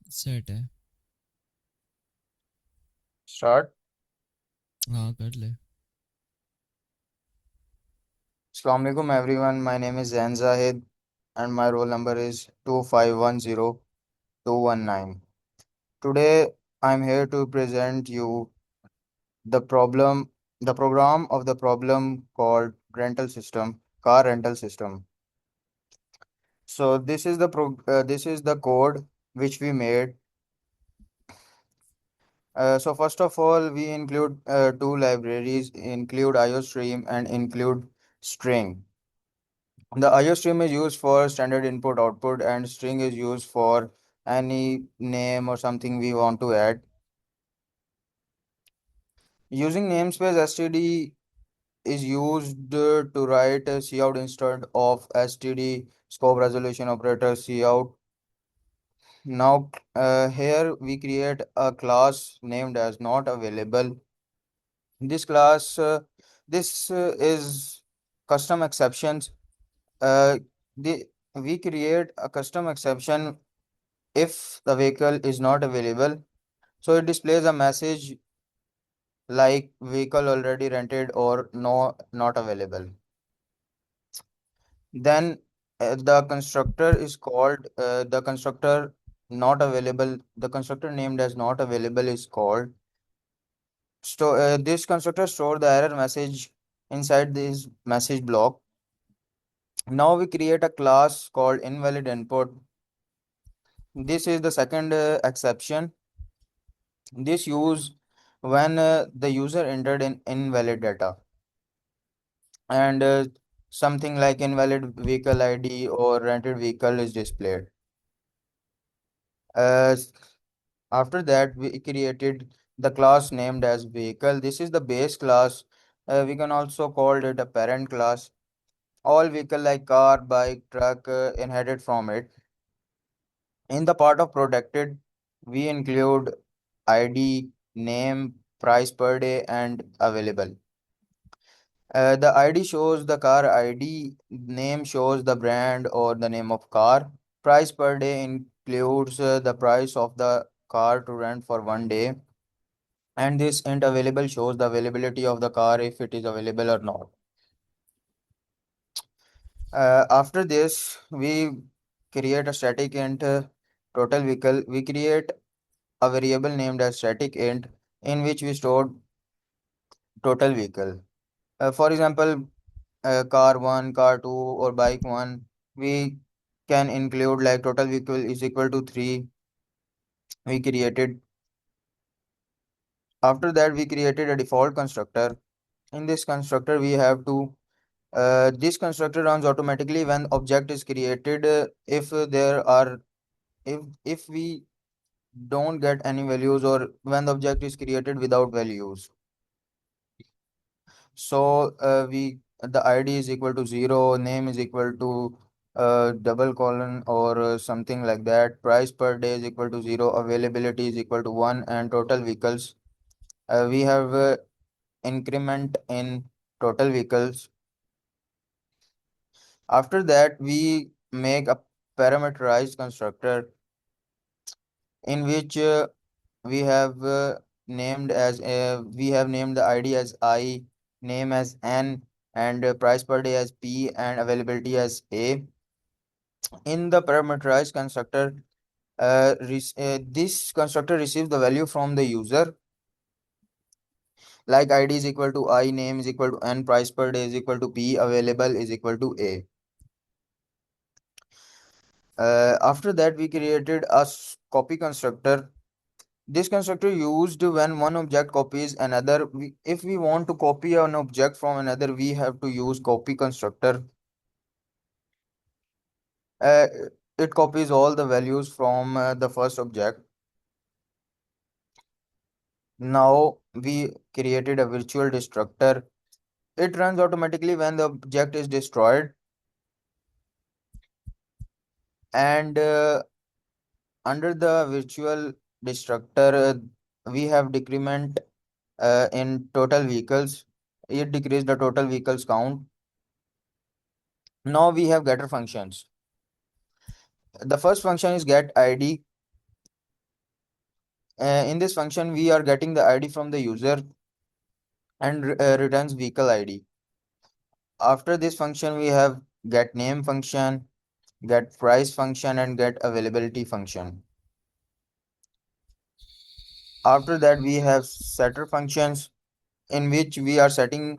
Set है। Start. हाँ कर ले। Assalamu alaikum everyone. My name is Zain Zahid and my roll number is 2510219. Today I'm here to present you the problem the program of the problem called car rental system. So this is the code which we made. So first of all, we include two libraries, include IOStream and include string. The IO stream is used for standard input output and string is used for any name or something we want to add. Using namespace std is used to write a cout instead of std scope resolution operator cout. Now here we create a class named as not available. This class this is custom exceptions. Uh, the we create a custom exception if the vehicle is not available. So it displays a message like vehicle already rented or no, not available. Then the constructor is called the constructor not available. The constructor named as not available is called. This constructor store the error message inside this message block. Now we create a class called invalid input. This is the second exception. This use when the user entered in invalid data and something like invalid vehicle ID or rented vehicle is displayed. Uh, After that, we created the class named as vehicle. This is the base class. We can also call it a parent class. All vehicle like car, bike, truck inherit from it. In the part of protected, we include ID, name, price per day, and available. The ID shows the car ID, name shows the brand or the name of car. Price per day includes the price of the car to rent for 1 day. And this int available shows the availability of the car if it is available or not. After this, we create a static int total vehicle. We create a variable named as static int in which we store total vehicle. For example, car 1, car 2, or bike 1, we can include like total vehicle is equal to 3. We created, after that, we created a default constructor. In this constructor, we have to, this constructor runs automatically when object is created. If there are, if we don't get any values or when the object is created without values. So the ID is equal to 0, name is equal to double colon or something like that. Price per day is equal to 0, availability is equal to 1, and total vehicles. We have increment in total vehicles. After that, we make a parameterized constructor in which we have named the ID as I, name as N, and price per day as P, and availability as A. In the parameterized constructor, this constructor receives the value from the user, like ID is equal to I, name is equal to N, price per day is equal to P, available is equal to A. After that, we created a copy constructor. This constructor used when one object copies another. If we want to copy an object from another, we have to use copy constructor. Uh, it copies all the values from the first object. Now we created a virtual destructor. It runs automatically when the object is destroyed. And under the virtual destructor, we have decrement in total vehicles. It decreased the total vehicles count. Now we have getter functions. The first function is get ID. In this function, we are getting the ID from the user and returns vehicle ID. After this function, we have get name function, get price function, and get availability function. After that, we have setter functions in which we are setting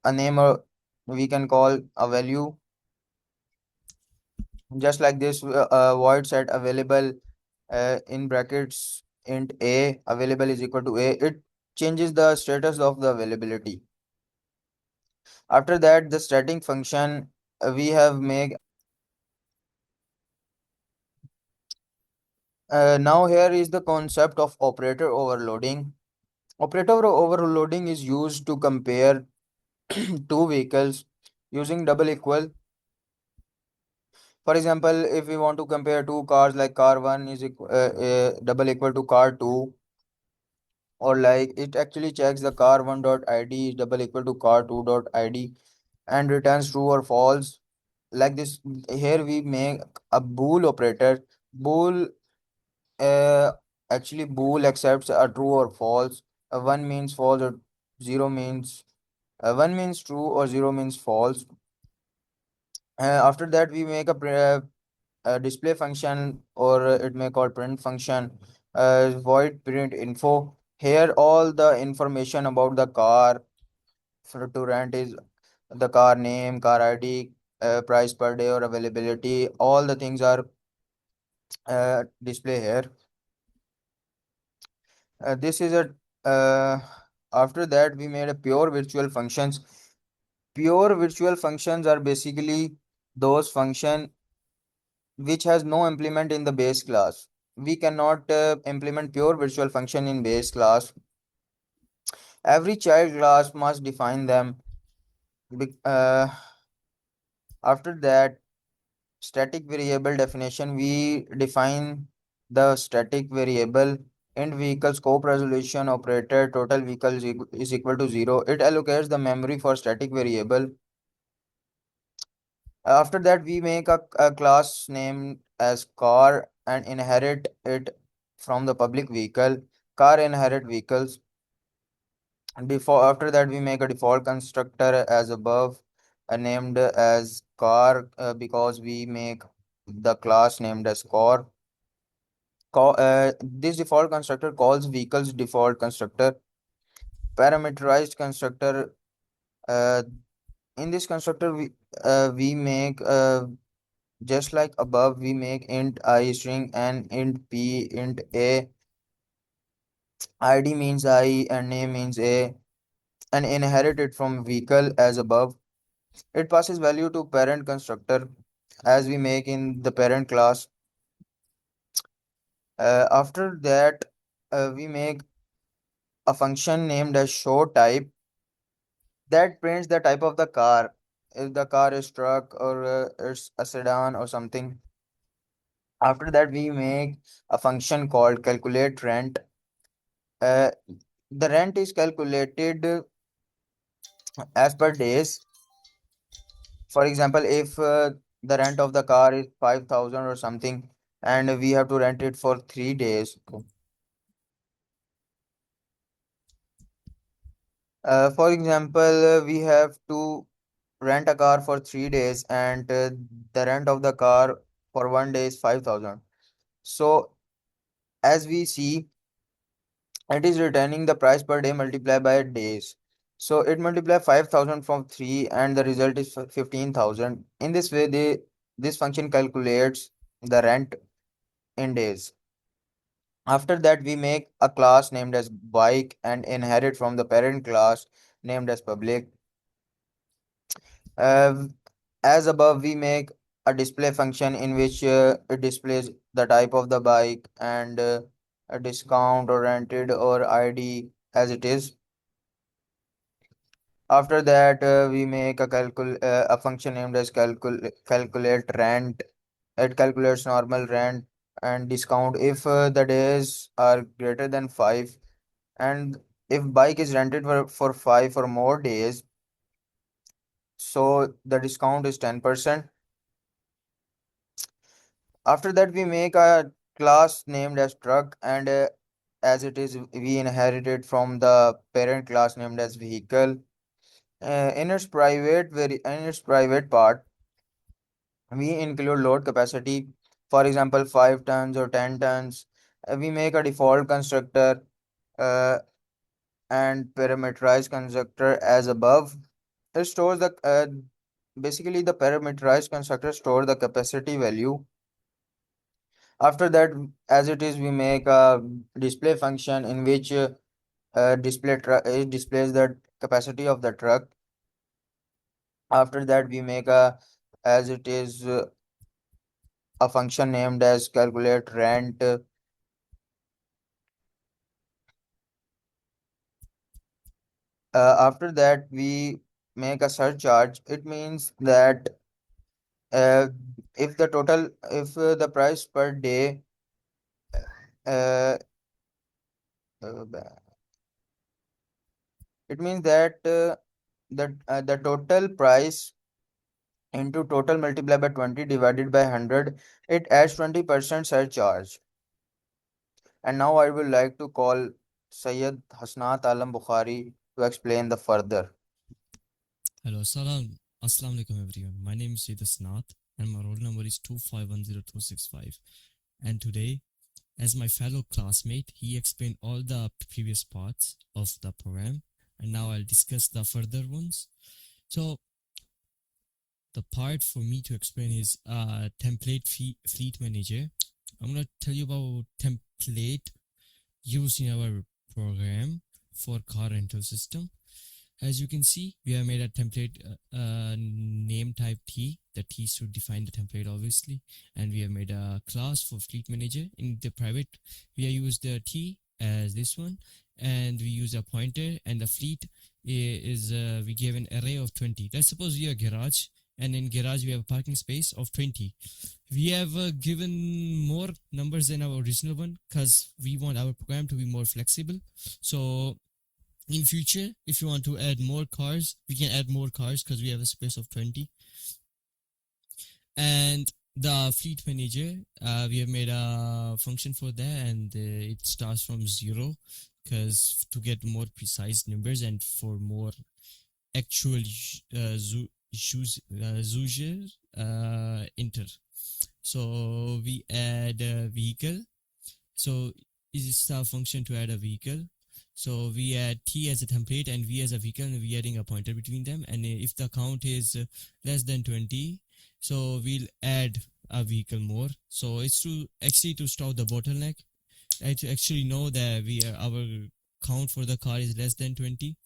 a name, or we can call a value, just like this. Void set available in brackets int a, available is equal to a. It changes the status of the availability. After that, the static function, we have make. Now here is the concept of operator overloading. Operator overloading is used to compare two vehicles using double equal. For example, if we want to compare two cars, like car 1 is double equal to car 2, or like it actually checks the car 1 dot id is double equal to car 2 dot id and returns true or false. Like this, here we make a bool operator. Bool, uh, actually bool accepts a true or false. 1 means false, or 0 means 1 means true, or 0 means false. After that, we make a display function, or it may call print function, void print info. Here all the information about the car for to rent is the car name, car id, price per day, or availability. All the things are display here. This is a After that, we made a pure virtual functions. Pure virtual functions are basically those function which has no implement in the base class. We cannot implement pure virtual function in base class. Every child class must define them. After that, static variable definition, we define the static variable int vehicle scope resolution operator total vehicle is equal to 0. It allocates the memory for static variable. After that, we make a class name as car and inherit it from the public vehicle. Car inherit vehicles. After that, we make a default constructor as above, named as car, because we make the class named as car. This default constructor calls vehicles default constructor. Parameterized constructor. Uh, in this constructor, we make just like above, we make int I string and int p, int a. ID means I and name means a, and inherit it from vehicle as above. It passes value to parent constructor as we make in the parent class. After that, we make a function named as show type that prints the type of the car. If the car is truck, or it's a sedan or something. After that, we make a function called calculate rent. Uh, the rent is calculated as per days. For example, if the rent of the car is 5,000 or something, and we have to rent it for 3 days. For example, we have to rent a car for 3 days, and the rent of the car for 1 day is 5,000. So, as we see, it is returning the price per day multiplied by days. So, it multiplies 5,000 from 3, and the result is 15,000. In this way, this function calculates the rent in days. After that, we make a class named as bike and inherit from the parent class named as public. Uh, as above, we make a display function in which it displays the type of the bike and a discount or rented or ID as it is. After that, we make a function named as calculate rent. It calculates normal rent and discount if the days are greater than 5, and if bike is rented for 5 or more days, so the discount is 10%. After that, we make a class named as truck and as it is we inherited from the parent class named as vehicle. In its private part, we include load capacity, for example, 5 tons or 10 tons. We make a default constructor uh, and parameterized constructor as above. It stores the basically the parameterized constructor store the capacity value. After that, as it is, we make a display function in which it displays the capacity of the truck. After that, we make a as it is a function named as calculate rent. After that, we make a surcharge. It means that uh, if the price per day, uh, it means that the total price into total multiplied by 20 divided by 100, it adds 20% surcharge. And now I would like to call Syed Husnat Alam Bukhari to explain the further. Hello, assalamu alaikum everyone. My name is Syed Husnat and my roll number is 2510265. And today, as my fellow classmate, he explained all the previous parts of the program, and now I'll discuss the further ones. So, the part for me to explain is template fleet manager. I'm gonna tell you about template used in our program for car rental system. As you can see, we have made a template name type T. The T should define the template, obviously. And we have made a class for fleet manager. In the private, we have used the T as this one. And we use a pointer. And the fleet is, we give an array of 20. Let's suppose we have a garage. And in garage, we have a parking space of 20. We have given more numbers than our original one because we want our program to be more flexible. So in future, if you want to add more cars, we can add more cars because we have a space of 20. And the fleet manager, we have made a function for that, and it starts from 0 because to get more precise numbers and for more actual user enter. So we add a vehicle. So is a function to add a vehicle. So we add T as a template and V as a vehicle, and we're adding a pointer between them. And if the count is less than 20, so we'll add a vehicle more. So it's to actually to stop the bottleneck. I to actually know that our count for the car is less than 20.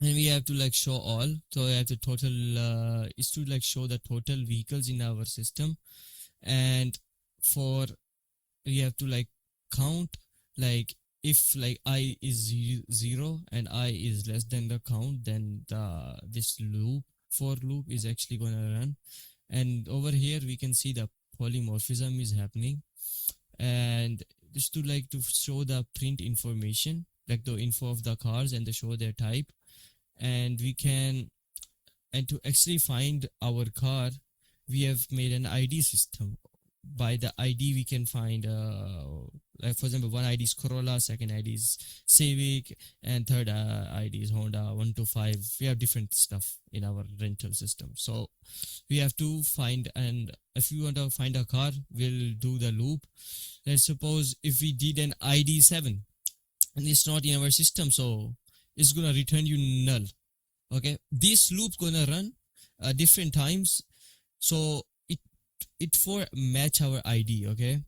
And we have to like show all. So we have to total is to like show the total vehicles in our system. And for we have to like count like if like I is 0 and I is less than the count, then this loop for loop is actually gonna run. And over here we can see the polymorphism is happening. And just to like to show the print information, like the info of the cars and the show their type. And we can, and to actually find our car, we have made an ID system. By the ID we can find like for example, one ID is Corolla, second ID is Civic, and third ID is Honda 1 to 5. We have different stuff in our rental system. So we have to find, and if you want to find a car, we'll do the loop. Let's suppose if we did an ID 7 and it's not in our system, so it's gonna return you null. Okay, this loop's gonna run different times, so it for match our ID. Okay,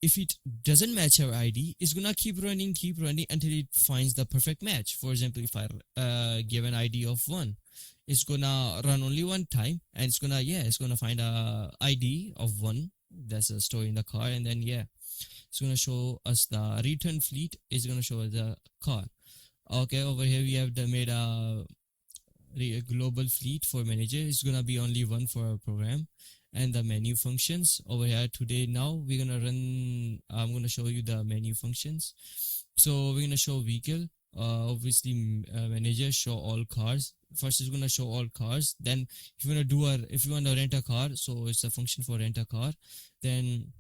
if it doesn't match our ID, it's gonna keep running until it finds the perfect match. For example, if I give an ID of 1, it's gonna run only one time, and it's gonna find a ID of 1 that's a stored in the car, and then it's gonna show us the return fleet is gonna show us the car. Okay, over here we have made a global fleet for manager. It's gonna be only one for our program. And the menu functions over here today. Now we're gonna run, I'm gonna show you the menu functions. So we're gonna show vehicle, obviously manager show all cars. First it's gonna show all cars. Then if you wanna rent a car, so it's a function for rent a car. Then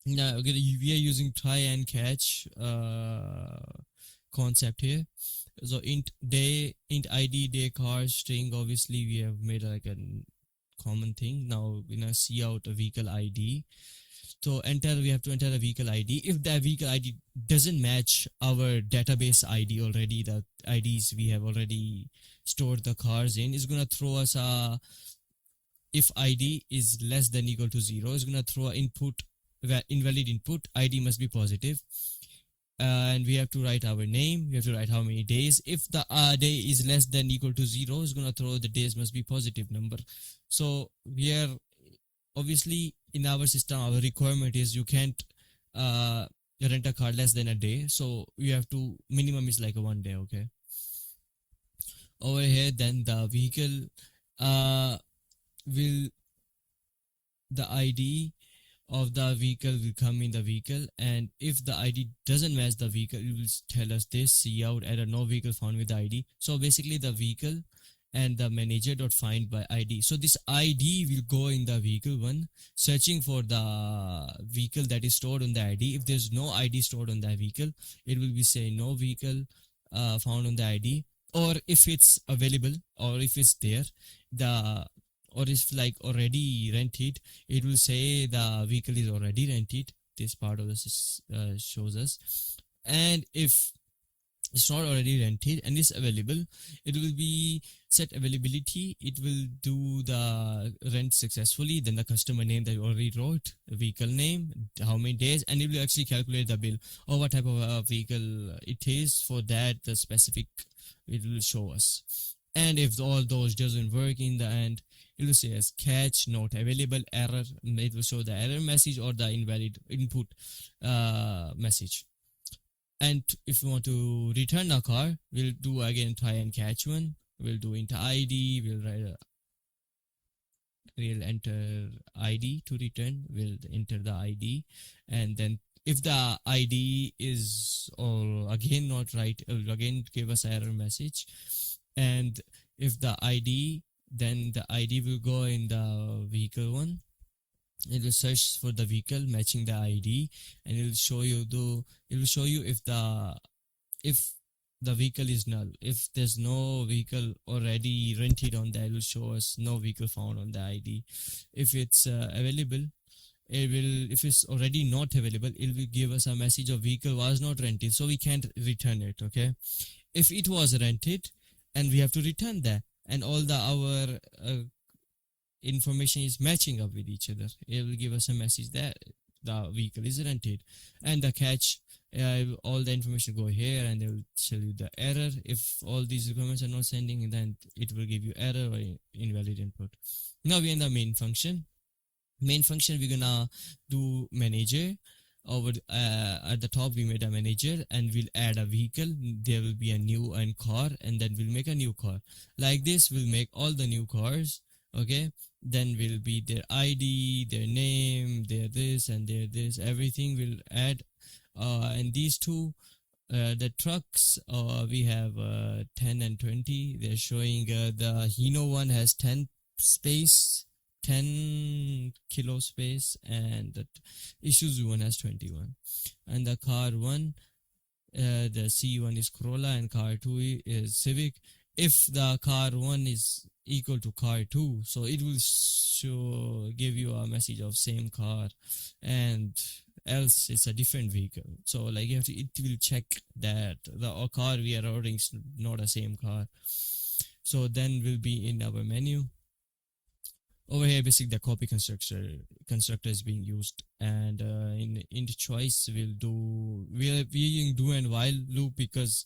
Now okay, we are using try and catch concept here. So int day, int id, day, car, string. Obviously, we have made like a common thing. Now we're gonna see out a vehicle ID. So we have to enter a vehicle ID. If the vehicle ID doesn't match our database ID already, the IDs we have already stored the cars in, is gonna throw us a, if ID is less than equal to 0, it's gonna throw an input, invalid input, ID must be positive. And we have to write our name, we have to write how many days. If the day is less than equal to 0, it's gonna throw the days must be positive number. So we are, obviously in our system our requirement is you can't uh, rent a car less than a day, so you have to, minimum is like a 1 day. Okay, over here then the vehicle will, the ID of the vehicle will come in the vehicle, and if the ID doesn't match the vehicle, it will tell us this see out error, no vehicle found with the ID. So basically the vehicle and the manager dot find by ID. So this ID will go in the vehicle one, searching for the vehicle that is stored on the ID. If there's no ID stored on the vehicle, it will be saying no vehicle found on the ID. Or if it's available, or if it's there, the, or if like already rented, it will say the vehicle is already rented. This part of this shows us. And if it's not already rented and is available, it will be set availability, it will do the rent successfully, then the customer name that you already wrote, vehicle name, how many days, and it will actually calculate the bill or what type of vehicle it is. For that the specific, it will show us. And if all those doesn't work, in the end it will say as catch not available error. It will show the error message or the invalid input message. And if we want to return a car, we'll do again try and catch one. We'll do into ID, we'll enter ID to return, we'll enter the ID, and then if the ID is or again not right, it will again give us error message. And if the ID, then the ID will go in the vehicle one. It will search for the vehicle matching the ID, and it will show you if the vehicle is null. If there's no vehicle already rented on that, it will show us no vehicle found on the ID. If it's available, it will, if it's already not available, it will give us a message of vehicle was not rented, so we can't return it. Okay, if it was rented, and we have to return that, and all the our information is matching up with each other, it will give us a message that the vehicle is rented. And the catch, all the information go here, and they will show you the error. If all these requirements are not sending, then it will give you error or invalid input. Now we're in the main function. Main function, we're gonna do manager. Over at the top we made a manager, and we'll add a vehicle. There will be a new and car, and then we'll make a new car. Like this we'll make all the new cars. Okay, then will be their ID, their name, their this and their this, everything will add. And these two, the trucks, we have 10 and 20. They're showing the Hino one has 10 space, 10 kilo space, and the Isuzu one has 21. And the car one, the C1 is Corolla and car 2 is Civic. If the car 1 is equal to car 2, so it will give you a message of same car, and else it's a different vehicle. So like you have to, it will check that the car we are ordering is not a same car. So then we'll be in our menu. Over here basically the copy constructor is being used, and in the choice we're using do and while loop because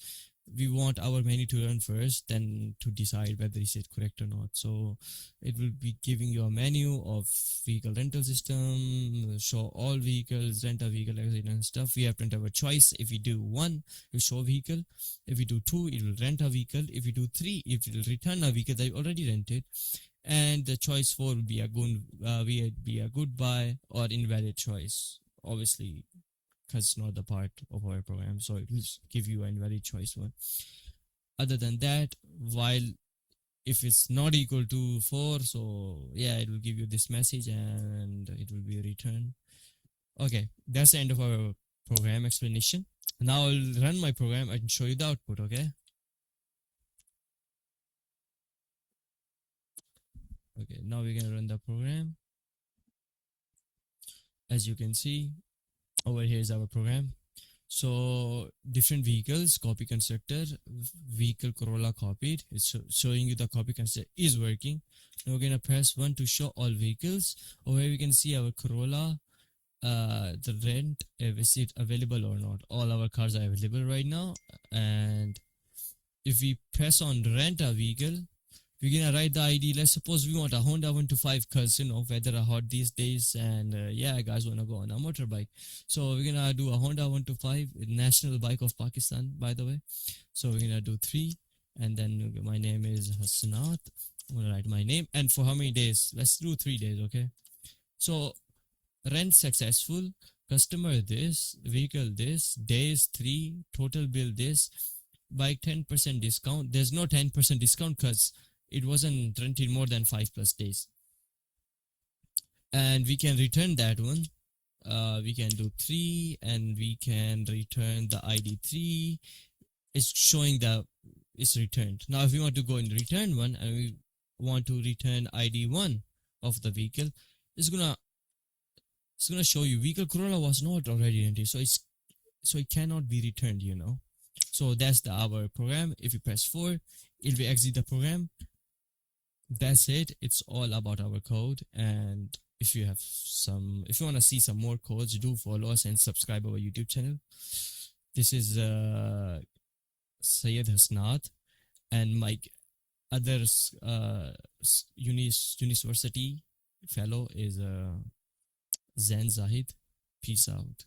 we want our menu to run first, then to decide whether is it correct or not. So it will be giving you a menu of vehicle rental system, show all vehicles, rent a vehicle, and stuff. We have to enter our choice. If we do 1, it will show vehicle. If we do 2, it will rent a vehicle. If we do 3, it will return a vehicle that we already rented. And the choice 4 will be a goodbye or invalid choice, obviously, because it's not the part of our program, so it will give you an invalid choice 1. Other than that, while if it's not equal to 4, so yeah, it will give you this message and it will be a return. Okay, that's the end of our program explanation. Now I'll run my program and show you the output. Okay. Okay, now we're gonna run the program. As you can see, over here is our program. So different vehicles, copy constructor, vehicle Corolla copied. It's showing you the copy constructor is working. Now we're gonna press 1 to show all vehicles. Over here we can see our Corolla, the rent, is it available or not. All our cars are available right now. And if we press on rent a vehicle, we're gonna write the ID. Let's suppose we want a Honda 125 because weather are hot these days, and yeah, guys wanna go on a motorbike. So we're gonna do a Honda 125, national bike of Pakistan, by the way. So we're gonna do 3, and then my name is Husnat. I'm gonna write my name, and for how many days? Let's do 3 days, okay? So rent successful, customer this, vehicle this, days 3, total bill this, by 10% discount. There's no 10% discount because it wasn't rented more than 5 plus days. And we can return that one. We can do 3 and we can return the ID 3. It's showing that it's returned. Now, if we want to go in return one and we want to return ID 1 of the vehicle, it's gonna show you vehicle Corolla was not already rented, so it cannot be returned. So that's our program. If you press 4, it will exit the program. That's it. It's all about our code. And if you want to see some more codes, do follow us and subscribe our YouTube channel. This is Syed Husnat, and my other university fellow is zain, zahid. Peace out.